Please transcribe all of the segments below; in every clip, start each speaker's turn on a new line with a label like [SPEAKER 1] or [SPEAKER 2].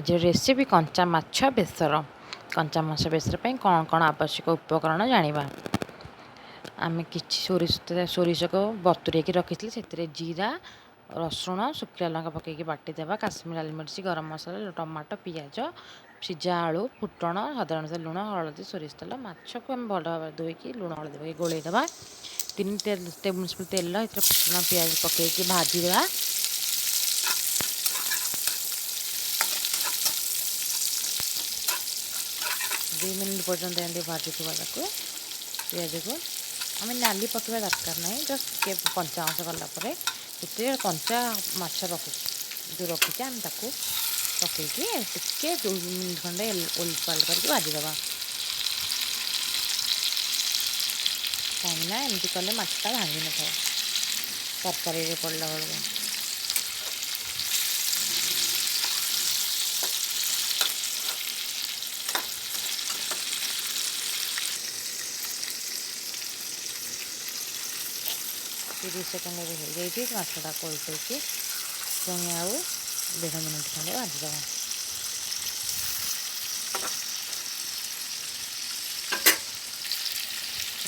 [SPEAKER 1] आज रेसिपी कंचा माछ बेसर। कंचा माछ बेसर कौन कौन आवश्यक उपकरण जाना। आम कि सोरिष को बतुरे रखी से जीरा रसुण शुखला लंका पकईकी बाटिदेवा काश्मीर लाल मिर्च गरम मसला टमाटो पियाज सीझा आलू फुटण साधारण लुण हलदी सोरिष तेल माछ को आम भल भाव धोईकी लुण हलदी गोलैदेवा 3 टेबुल स्पून तेल फुटण पियाज पकईकी भाजीदेवा 2 मिनट पर्यंत एमती भाजुवा पियाज को आम नाली पकड़ा दरकार ना जस्ट टे कंचा अंश गलापर से कंचा माछ जो रखी आम पकईकी टे 2 मिनट खंडे ओल्ट करके भाजीदेवा कहीं एमती कले माछटा भांगी न था तरकारी पड़ला बेलू 30 सेकेंड हो जाए माछटा ओल्टैकी पुणी आउ 1.5 मिनट खंडे भाजीदेवा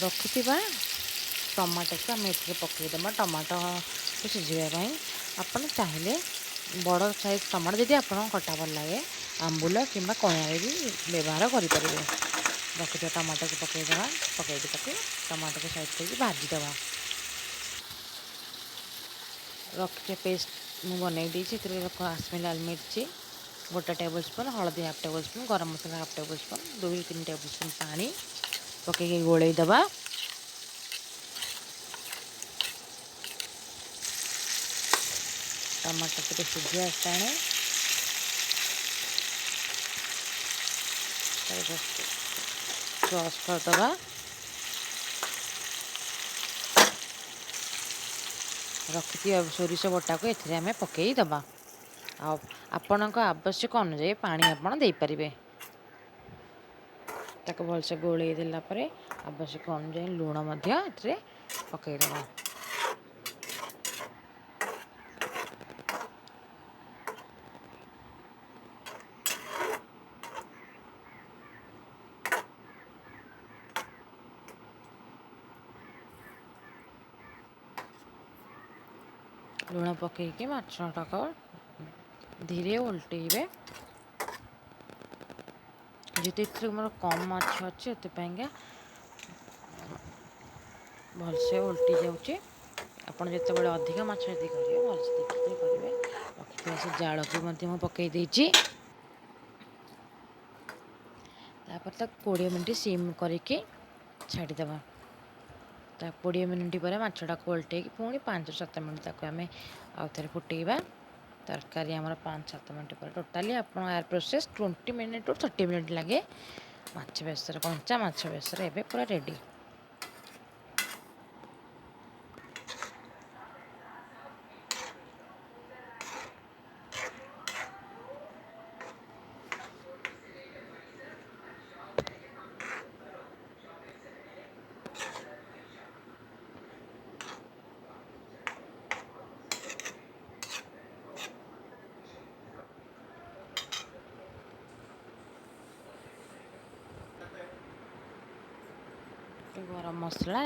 [SPEAKER 1] रखिथिबा टमाटो को आम ये पकईदेमा टमाटो को सीझाई आपड़ चाहिए बड़ साइज टमाटो जदि आप खटा भल लगे आंबुल कि कणिया भी व्यवहार करें रखिथिबा टमाटो को पकईदेवा पकईदी टमाटो को साइड करके भाजीदेवा रखिथे पेस्ट मुझे बनई काश्मीर लाल मिर्ची 1 टेबुल स्पून हलदी 1/2 टेबुल स्पून गरम मसला 1/2 टेबुल स्पून 2-3 टेबुल स्पून पानी पकईकी गोलैदेवा टमाटर टे सीझी आसाने क्रश करदे रखि सोरिष बटा को ये आम पकईदबा आपण आवश्यक अनुजाई पानी आपड़ देपारे ताको भलसे गोलई देला आवश्यक अनुजाई लुण पकईदबा लुण पकईकी माछटाक धीरे ओल्टेबे जी मोर कम माछ अच्छे भलसे ओल्टी जाऊँचे आपड़ जिते बड़े अधिक माछ यदि करेंगे भलसे देखिए करेंगे रखी से जाल को पकई देछि तापर तक 20 मिनट सिम करके छाड़ीदेवा 20 मिनट पर माछटा को ओल्टे पुणी 5-7 मिनट तक आम आउ थे फुटेबा तरकारी आमर 5-7 मिनट पर टोटाली आप यार प्रोसेस 20 मिनट टू 30 मिनट लगे माछ बेसर कंचा माछ बेसर एवं पूरा रेडी गरम मसला